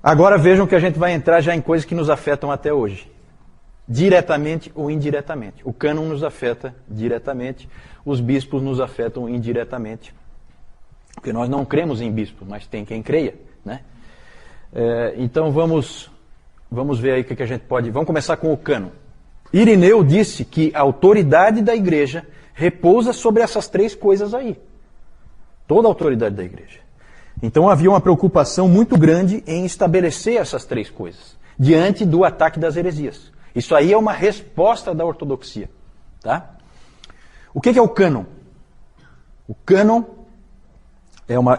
Agora vejam que a gente vai entrar já em coisas que nos afetam até hoje. Diretamente ou indiretamente. O cânon nos afeta diretamente, os bispos nos afetam indiretamente. Porque nós não cremos em bispos, mas tem quem creia, né? Então vamos ver aí o que a gente pode... Vamos começar com o cânon. Irineu disse que a autoridade da igreja repousa sobre essas três coisas aí. Toda a autoridade da igreja. Então havia uma preocupação muito grande em estabelecer essas três coisas, diante do ataque das heresias. Isso aí é uma resposta da ortodoxia. Tá? O que é o cânon? O cânon,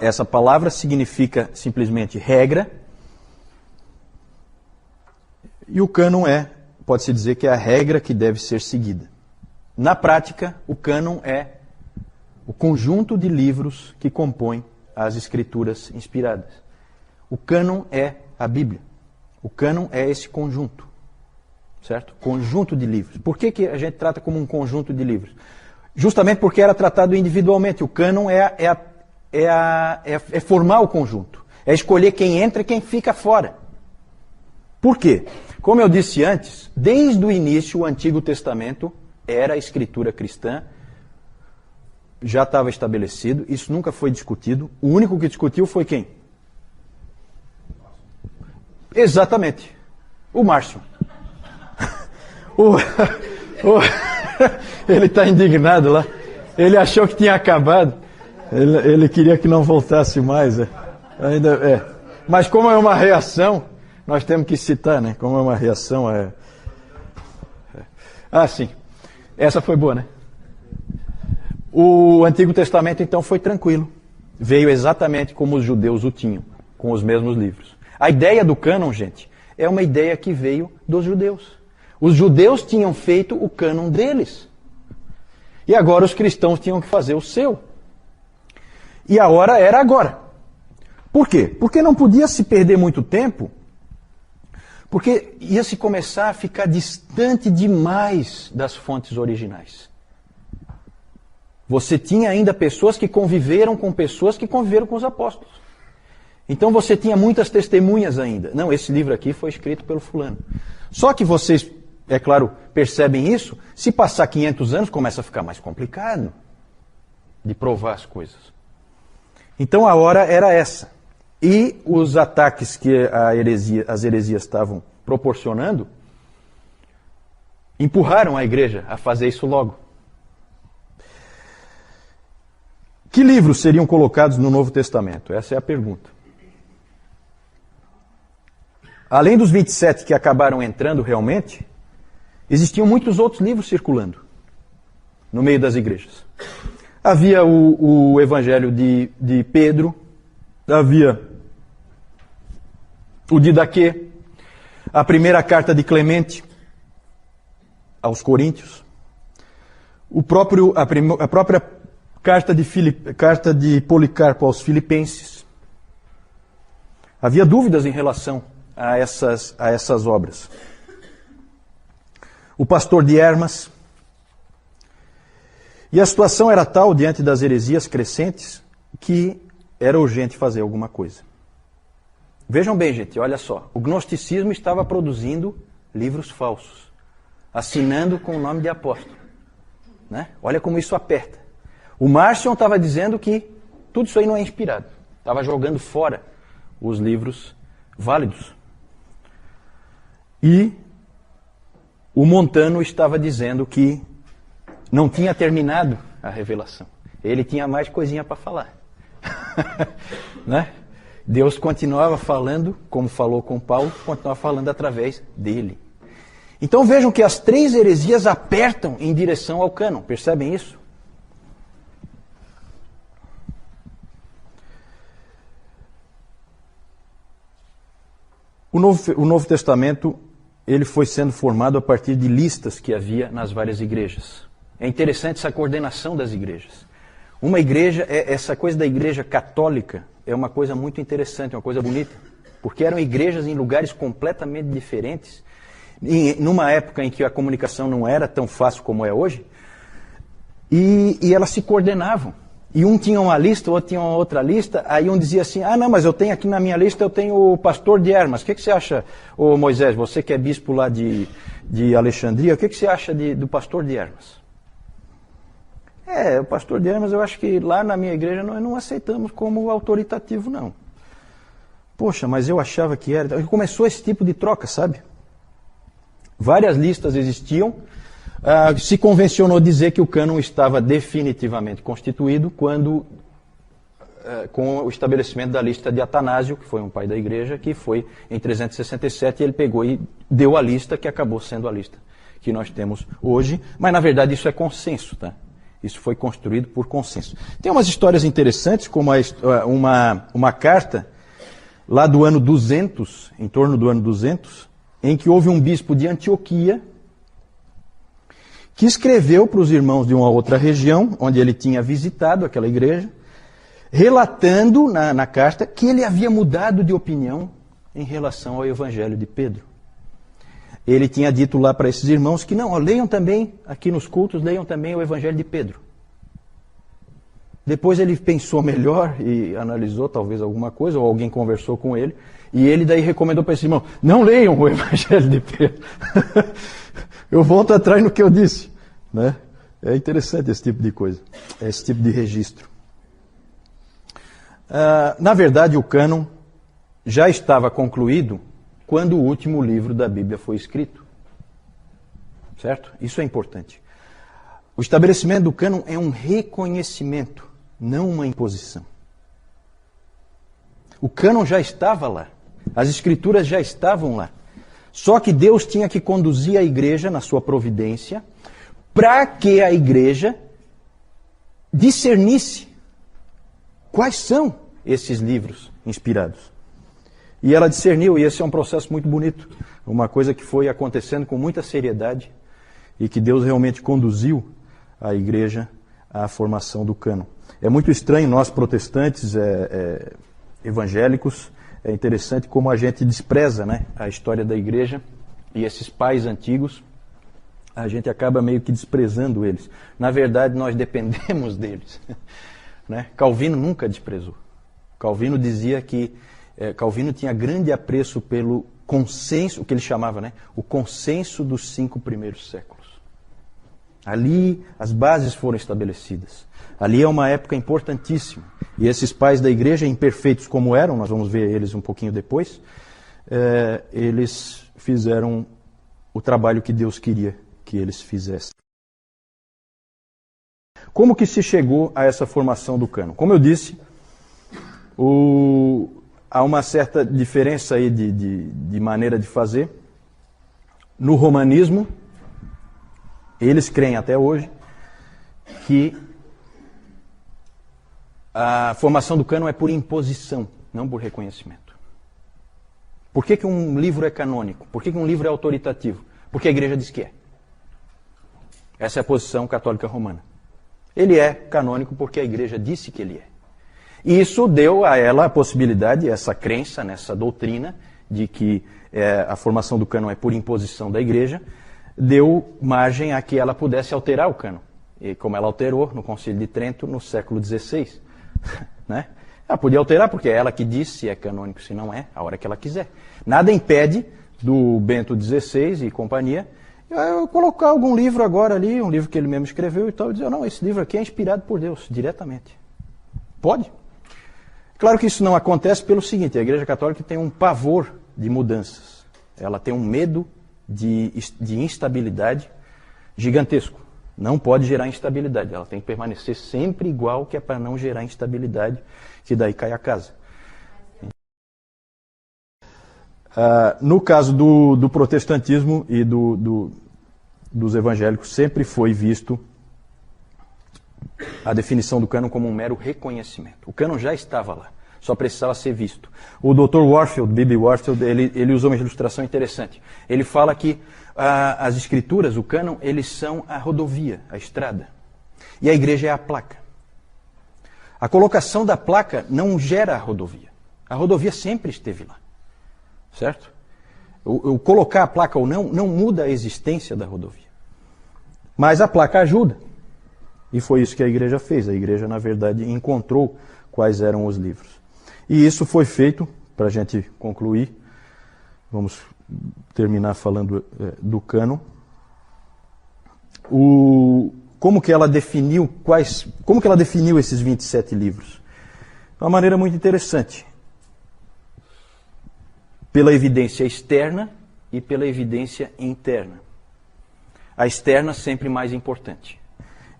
essa palavra significa simplesmente regra, e o cânon pode-se dizer que é a regra que deve ser seguida. Na prática, o cânon é o conjunto de livros que compõem as escrituras inspiradas. O cânon é a Bíblia. O cânon é esse conjunto. Certo? Conjunto de livros. Por que a gente trata como um conjunto de livros? Justamente porque era tratado individualmente. O cânon é formar o conjunto. É escolher quem entra e quem fica fora. Por quê? Como eu disse antes, desde o início o Antigo Testamento era a escritura cristã, já estava estabelecido, isso nunca foi discutido. O único que discutiu foi quem? Exatamente, o Márcio. Ele está indignado lá. Ele achou que tinha acabado. Ele queria que não voltasse mais. Mas como é uma reação, nós temos que citar, né? Como é uma reação. Sim. Essa foi boa, né? O Antigo Testamento, então, foi tranquilo. Veio exatamente como os judeus o tinham, com os mesmos livros. A ideia do cânon, gente, é uma ideia que veio dos judeus. Os judeus tinham feito o cânon deles. E agora os cristãos tinham que fazer o seu. E a hora era agora. Por quê? Porque não podia se perder muito tempo, porque ia se começar a ficar distante demais das fontes originais. Você tinha ainda pessoas que conviveram com pessoas que conviveram com os apóstolos. Então você tinha muitas testemunhas ainda. Não, esse livro aqui foi escrito pelo fulano. Só que vocês, é claro, percebem isso, se passar 500 anos começa a ficar mais complicado de provar as coisas. Então a hora era essa. E os ataques que as heresias estavam proporcionando empurraram a igreja a fazer isso logo. Que livros seriam colocados no Novo Testamento? Essa é a pergunta. Além dos 27 que acabaram entrando realmente, existiam muitos outros livros circulando no meio das igrejas. Havia o Evangelho de Pedro, havia o Didaquê, a primeira carta de Clemente aos Coríntios, a própria carta de Policarpo aos Filipenses. Havia dúvidas em relação a essas obras. O pastor de Hermas. E a situação era tal, diante das heresias crescentes, que era urgente fazer alguma coisa. Vejam bem, gente, olha só. O gnosticismo estava produzindo livros falsos, assinando com o nome de apóstolo. Né? Olha como isso aperta. O Marcion estava dizendo que tudo isso aí não é inspirado. Estava jogando fora os livros válidos. E o Montano estava dizendo que não tinha terminado a revelação. Ele tinha mais coisinha para falar. Né? Deus continuava falando, como falou com Paulo, continuava falando através dele. Então vejam que as três heresias apertam em direção ao cânon. Percebem isso? O Novo Testamento ele foi sendo formado a partir de listas que havia nas várias igrejas. É interessante essa coordenação das igrejas. Uma igreja, essa coisa da igreja católica é uma coisa muito interessante, uma coisa bonita, porque eram igrejas em lugares completamente diferentes, numa época em que a comunicação não era tão fácil como é hoje, e elas se coordenavam. E um tinha uma lista, o outro tinha uma outra lista, aí um dizia assim, não, mas eu tenho aqui na minha lista, eu tenho o pastor de Hermas. O que você acha, ô Moisés, você que é bispo lá de Alexandria, o que você acha do pastor de Hermas? O pastor de Hermas, eu acho que lá na minha igreja nós não aceitamos como autoritativo, não. Poxa, mas eu achava que era... Começou esse tipo de troca, sabe? Várias listas existiam. Se convencionou dizer que o cânon estava definitivamente constituído quando, com o estabelecimento da lista de Atanásio, que foi um pai da igreja, que foi em 367, ele pegou e deu a lista que acabou sendo a lista que nós temos hoje. Mas, na verdade, isso é consenso, tá? Isso foi construído por consenso. Tem umas histórias interessantes, como uma carta lá do ano 200, em torno do ano 200, em que houve um bispo de Antioquia que escreveu para os irmãos de uma outra região, onde ele tinha visitado aquela igreja, relatando na carta que ele havia mudado de opinião em relação ao evangelho de Pedro. Ele tinha dito lá para esses irmãos que não, leiam também, aqui nos cultos, leiam também o evangelho de Pedro. Depois ele pensou melhor e analisou talvez alguma coisa, ou alguém conversou com ele, e ele daí recomendou para esses irmãos, não leiam o evangelho de Pedro. Eu volto atrás no que eu disse. Né? É interessante esse tipo de coisa, esse tipo de registro. Na verdade, o cânon já estava concluído quando o último livro da Bíblia foi escrito. Certo? Isso é importante. O estabelecimento do cânon é um reconhecimento, não uma imposição. O cânon já estava lá. As escrituras já estavam lá. Só que Deus tinha que conduzir a igreja na sua providência para que a igreja discernisse quais são esses livros inspirados. E ela discerniu, e esse é um processo muito bonito. Uma coisa que foi acontecendo com muita seriedade e que Deus realmente conduziu a igreja à formação do cânon. É muito estranho, nós protestantes, evangélicos, é interessante como a gente despreza, né, a história da igreja e esses pais antigos, a gente acaba meio que desprezando eles. Na verdade, nós dependemos deles. Né? Calvino nunca desprezou. Calvino dizia que Calvino tinha grande apreço pelo consenso, o que ele chamava, né, o consenso dos 5 primeiros séculos. Ali as bases foram estabelecidas. Ali é uma época importantíssima. E esses pais da igreja, imperfeitos como eram, nós vamos ver eles um pouquinho depois, eles fizeram o trabalho que Deus queria que eles fizessem. Como que se chegou a essa formação do cânon? Como eu disse, há uma certa diferença aí de maneira de fazer. No romanismo, eles creem até hoje que a formação do cânon é por imposição, não por reconhecimento. Por que um livro é canônico? Por que um livro é autoritativo? Porque a igreja diz que é. Essa é a posição católica romana. Ele é canônico porque a igreja disse que ele é. E isso deu a ela a possibilidade, essa crença, nessa doutrina, de que a formação do cânon é por imposição da igreja, deu margem a que ela pudesse alterar o cânon. E como ela alterou no Concílio de Trento no século XVI. Né? Ela podia alterar porque é ela que diz se é canônico, se não é, a hora que ela quiser. Nada impede do Bento XVI e companhia eu colocar algum livro agora ali, um livro que ele mesmo escreveu e tal, e dizer, não, esse livro aqui é inspirado por Deus, diretamente. Pode. Claro que isso não acontece pelo seguinte, a Igreja Católica tem um pavor de mudanças. Ela tem um medo de instabilidade gigantesco. Não pode gerar instabilidade. Ela tem que permanecer sempre igual, que é para não gerar instabilidade, que daí cai a casa. No caso do protestantismo e dos evangélicos, sempre foi visto a definição do cânon como um mero reconhecimento. O cânon já estava lá, só precisava ser visto. O Dr. Warfield, B.B. Warfield, ele usou uma ilustração interessante. Ele fala que as escrituras, o cânon, eles são a rodovia, a estrada. E a igreja é a placa. A colocação da placa não gera a rodovia. A rodovia sempre esteve lá. Certo? O colocar a placa ou não muda a existência da rodovia. Mas a placa ajuda. E foi isso que a igreja fez. A igreja, na verdade, encontrou quais eram os livros. E isso foi feito, para a gente concluir, vamos terminar falando do cânon. Como que ela definiu esses 27 livros? De uma maneira muito interessante. Pela evidência externa e pela evidência interna. A externa sempre mais importante.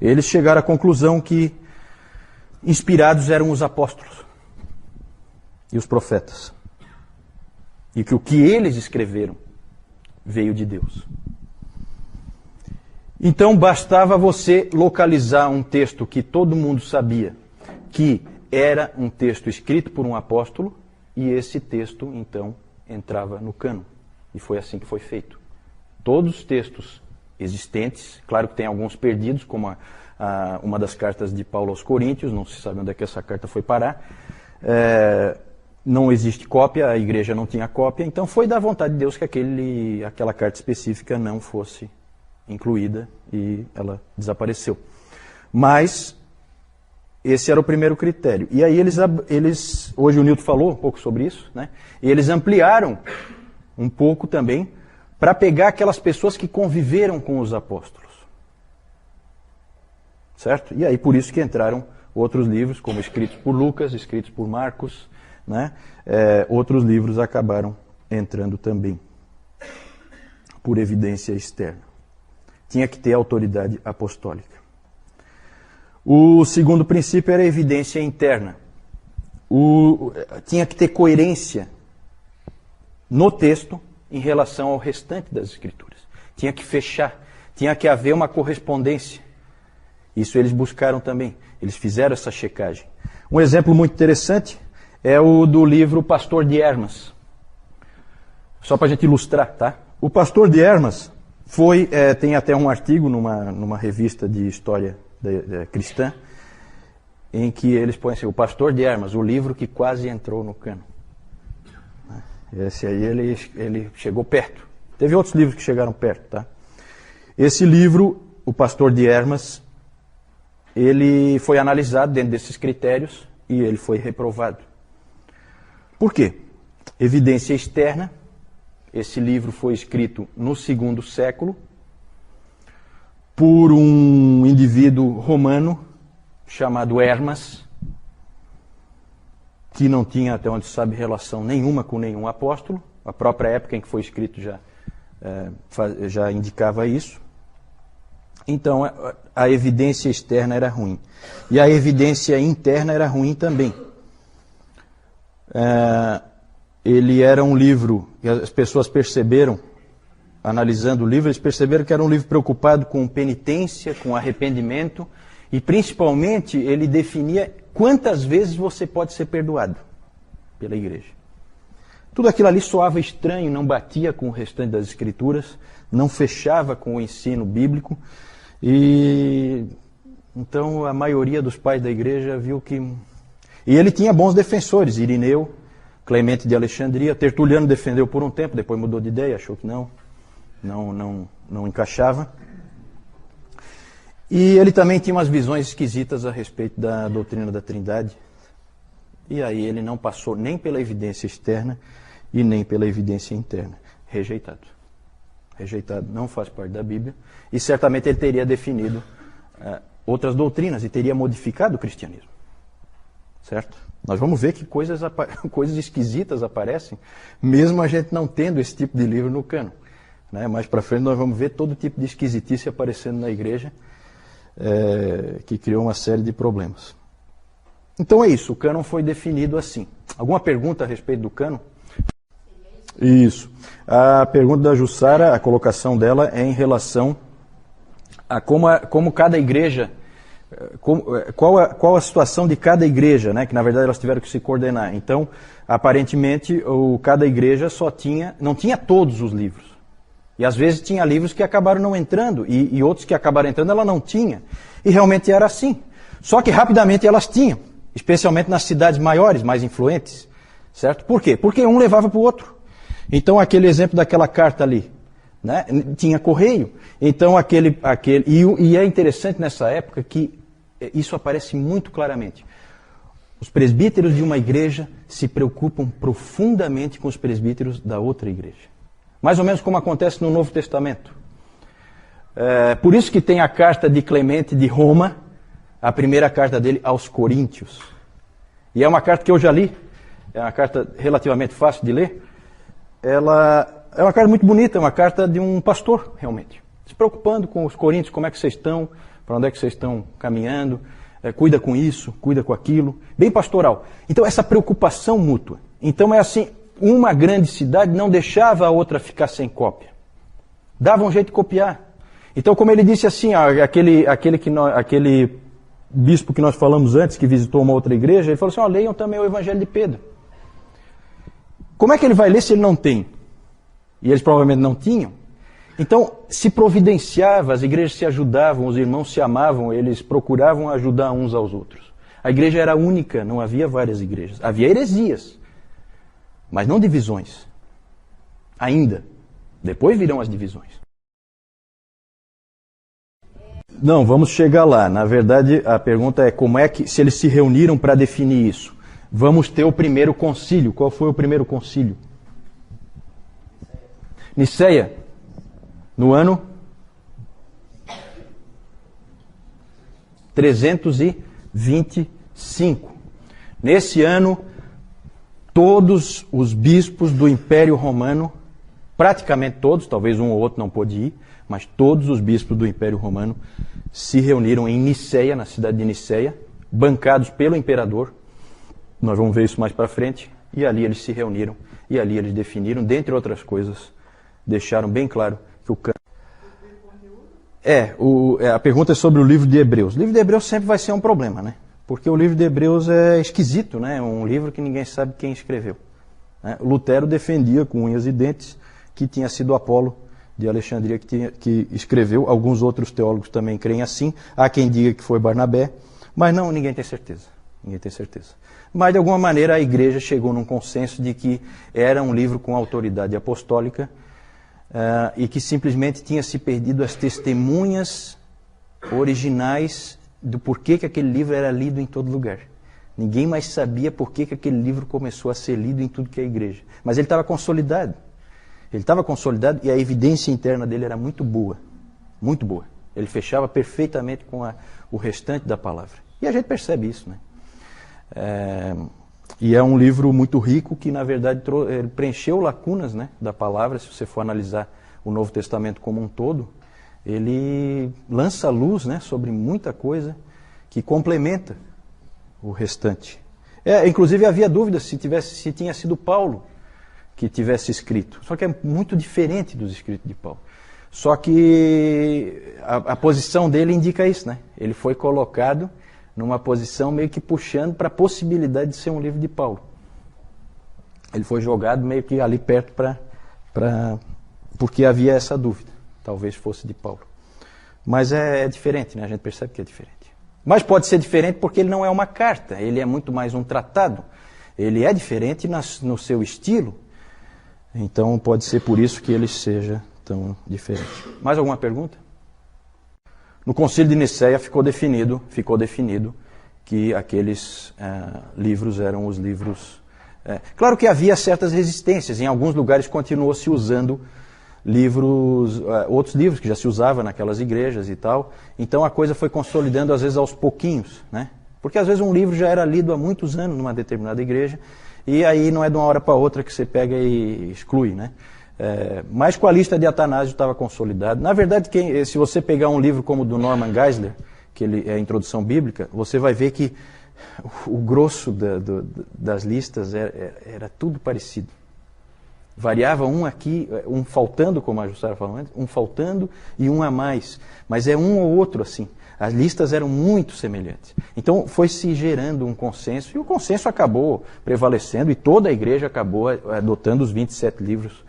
Eles chegaram à conclusão que inspirados eram os apóstolos e os profetas. E que o que eles escreveram veio de Deus. Então bastava você localizar um texto que todo mundo sabia que era um texto escrito por um apóstolo, e esse texto, então, entrava no cânon. E foi assim que foi feito. Todos os textos existentes, claro que tem alguns perdidos, como uma das cartas de Paulo aos Coríntios, não se sabe onde é que essa carta foi parar, não existe cópia, a igreja não tinha cópia, então foi da vontade de Deus que aquela carta específica não fosse incluída e ela desapareceu. Mas esse era o primeiro critério. E aí hoje o Nilton falou um pouco sobre isso, né? E eles ampliaram um pouco também para pegar aquelas pessoas que conviveram com os apóstolos. Certo? E aí por isso que entraram outros livros, como escritos por Lucas, escritos por Marcos, né? Outros livros acabaram entrando também, por evidência externa. Tinha que ter autoridade apostólica. O segundo princípio era a evidência interna. Tinha que ter coerência no texto em relação ao restante das Escrituras. Tinha que fechar, tinha que haver uma correspondência. Isso eles buscaram também, eles fizeram essa checagem. Um exemplo muito interessante é o do livro Pastor de Hermas. Só para a gente ilustrar, tá? O Pastor de Hermas tem até um artigo numa revista de história cristã, em que eles põem assim, o Pastor de Hermas, o livro que quase entrou no cânon. Esse aí ele chegou perto. Teve outros livros que chegaram perto, tá? Esse livro, o Pastor de Hermas, ele foi analisado dentro desses critérios e ele foi reprovado. Por quê? Evidência externa. Esse livro foi escrito no II século por um indivíduo romano chamado Hermas, que não tinha, até onde se sabe, relação nenhuma com nenhum apóstolo. A própria época em que foi escrito já indicava isso. Então, a evidência externa era ruim. E a evidência interna era ruim também. Ele era um livro, e as pessoas perceberam, analisando o livro, eles perceberam que era um livro preocupado com penitência, com arrependimento, e principalmente ele definia quantas vezes você pode ser perdoado pela igreja. Tudo aquilo ali soava estranho, não batia com o restante das Escrituras, não fechava com o ensino bíblico, e então a maioria dos pais da igreja viu que... E ele tinha bons defensores, Irineu, Clemente de Alexandria, Tertuliano defendeu por um tempo, depois mudou de ideia, achou que não encaixava. E ele também tinha umas visões esquisitas a respeito da doutrina da Trindade. E aí ele não passou nem pela evidência externa e nem pela evidência interna. Rejeitado. Rejeitado, não faz parte da Bíblia. E certamente ele teria definido outras doutrinas e teria modificado o cristianismo. Certo? Nós vamos ver que coisas esquisitas aparecem, mesmo a gente não tendo esse tipo de livro no cânon. Né? Mais para frente nós vamos ver todo tipo de esquisitice aparecendo na igreja, que criou uma série de problemas. Então é isso, o cânon foi definido assim. Alguma pergunta a respeito do cânon? Isso. A pergunta da Jussara, a colocação dela é em relação a como cada igreja... Qual a situação de cada igreja, né? Que na verdade elas tiveram que se coordenar. Então, aparentemente, cada igreja não tinha todos os livros. E às vezes tinha livros que acabaram não entrando, e outros que acabaram entrando ela não tinha. E realmente era assim. Só que rapidamente elas tinham, especialmente nas cidades maiores, mais influentes. Certo? Por quê? Porque um levava para o outro. Então, aquele exemplo daquela carta ali, né? Tinha correio. Então, e é interessante nessa época que isso aparece muito claramente. Os presbíteros de uma igreja se preocupam profundamente com os presbíteros da outra igreja. Mais ou menos como acontece no Novo Testamento. Por isso que tem a carta de Clemente de Roma, a primeira carta dele aos Coríntios. E é uma carta que eu já li, é uma carta relativamente fácil de ler. Ela é uma carta muito bonita, é uma carta de um pastor, realmente. Se preocupando com os coríntios, como é que vocês estão, para onde é que vocês estão caminhando, cuida com isso, cuida com aquilo, bem pastoral. Então essa preocupação mútua. Então é assim, uma grande cidade não deixava a outra ficar sem cópia. Dava um jeito de copiar. Então como ele disse assim, aquele bispo que nós falamos antes, que visitou uma outra igreja, ele falou assim, leiam também o Evangelho de Pedro. Como é que ele vai ler se ele não tem? E eles provavelmente não tinham. Então, se providenciava, as igrejas se ajudavam, os irmãos se amavam, eles procuravam ajudar uns aos outros. A igreja era única, não havia várias igrejas. Havia heresias, mas não divisões. Ainda. Depois virão as divisões. Não, vamos chegar lá. Na verdade, a pergunta é como é que, se eles se reuniram para definir isso. Vamos ter o primeiro concílio. Qual foi o primeiro concílio? Niceia. No ano 325. Nesse ano, todos os bispos do Império Romano, praticamente todos, talvez um ou outro não pôde ir, mas todos os bispos do Império Romano se reuniram em Niceia, na cidade de Niceia, bancados pelo imperador. Nós vamos ver isso mais para frente. E ali eles se reuniram, e ali eles definiram, dentre outras coisas, deixaram bem claro que o cânon... A pergunta é sobre o livro de Hebreus. O livro de Hebreus sempre vai ser um problema, né? Porque o livro de Hebreus é esquisito, né? É um livro que ninguém sabe quem escreveu. Né? Lutero defendia com unhas e dentes que tinha sido Apolo de Alexandria que escreveu. Alguns outros teólogos também creem assim. Há quem diga que foi Barnabé, mas não, ninguém tem certeza. Ninguém tem certeza. Mas, de alguma maneira, a igreja chegou num consenso de que era um livro com autoridade apostólica, e que simplesmente tinha se perdido as testemunhas originais do porquê que aquele livro era lido em todo lugar. Ninguém mais sabia porquê que aquele livro começou a ser lido em tudo que é igreja. Mas ele estava consolidado. Ele estava consolidado e a evidência interna dele era muito boa. Muito boa. Ele fechava perfeitamente com o restante da palavra. E a gente percebe isso, né? E é um livro muito rico que, na verdade, preencheu lacunas, né, da palavra. Se você for analisar o Novo Testamento como um todo, ele lança luz, né, sobre muita coisa que complementa o restante. Inclusive havia dúvidas se tinha sido Paulo que tivesse escrito. Só que é muito diferente dos escritos de Paulo. Só que a posição dele indica isso, né? Ele foi colocado numa posição meio que puxando para a possibilidade de ser um livro de Paulo. Ele foi jogado meio que ali perto porque havia essa dúvida. Talvez fosse de Paulo. Mas é diferente, né? A gente percebe que é diferente. Mas pode ser diferente porque ele não é uma carta, ele é muito mais um tratado. Ele é diferente no seu estilo, então pode ser por isso que ele seja tão diferente. Mais alguma pergunta? No Concílio de Niceia ficou definido que aqueles livros eram os livros... Claro que havia certas resistências, em alguns lugares continuou se usando outros livros que já se usavam naquelas igrejas e tal, então a coisa foi consolidando às vezes aos pouquinhos, né? Porque às vezes um livro já era lido há muitos anos numa determinada igreja, e aí não é de uma hora para outra que você pega e exclui, né? Mas com a lista de Atanásio estava consolidado. Na verdade, se você pegar um livro como o do Norman Geisler, que ele é a Introdução Bíblica, você vai ver que o grosso das listas era tudo parecido. Variava um aqui, um faltando, como a Jussara falou antes, um faltando e um a mais. Mas é um ou outro assim. As listas eram muito semelhantes. Então foi se gerando um consenso, e o consenso acabou prevalecendo, e toda a igreja acabou adotando os 27 livros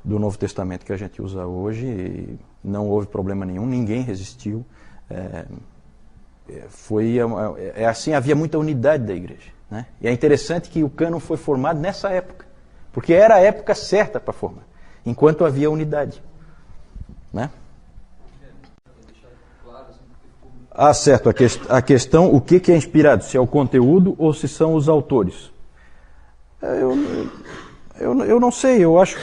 do Novo Testamento que a gente usa hoje, e não houve problema nenhum, ninguém resistiu. Assim, havia muita unidade da igreja, né? E é interessante que o cânon foi formado nessa época, porque era a época certa para formar, enquanto havia unidade, né? Ah, certo. A questão, o que é inspirado? Se é o conteúdo ou se são os autores? Eu não sei. Eu acho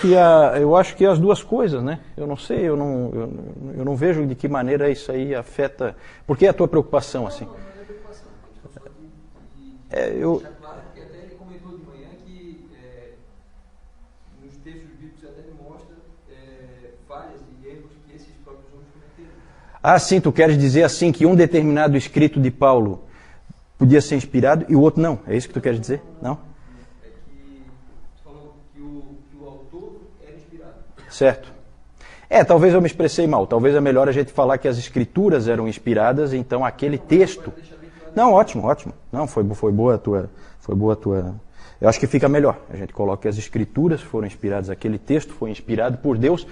que as duas coisas, né? Eu não sei. Eu não vejo de que maneira isso aí afeta. Por que a tua preocupação assim? Não é preocupação. Eu Deixar claro que até ele comentou de manhã que nos textos bíblicos até ele mostra falhas e erros que esses próprios homens cometeram. Ah, sim, tu queres dizer assim que um determinado escrito de Paulo podia ser inspirado e o outro não. É isso que tu queres dizer? Não? É que tu falou que o autor era inspirado. Certo. Talvez eu me expressei mal. Talvez é melhor a gente falar que as escrituras eram inspiradas, então aquele texto... Não, ótimo. Não, foi boa a tua... Eu acho que fica melhor. A gente coloca que as escrituras foram inspiradas, aquele texto foi inspirado por Deus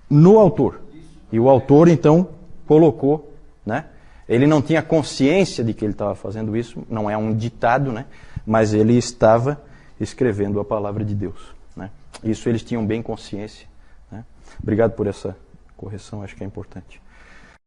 no autor. E o autor, então, colocou, né? Ele não tinha consciência de que ele estava fazendo isso, não é um ditado, né? Mas ele estava escrevendo a palavra de Deus, né? Isso eles tinham bem consciência, né? Obrigado por essa correção, acho que é importante.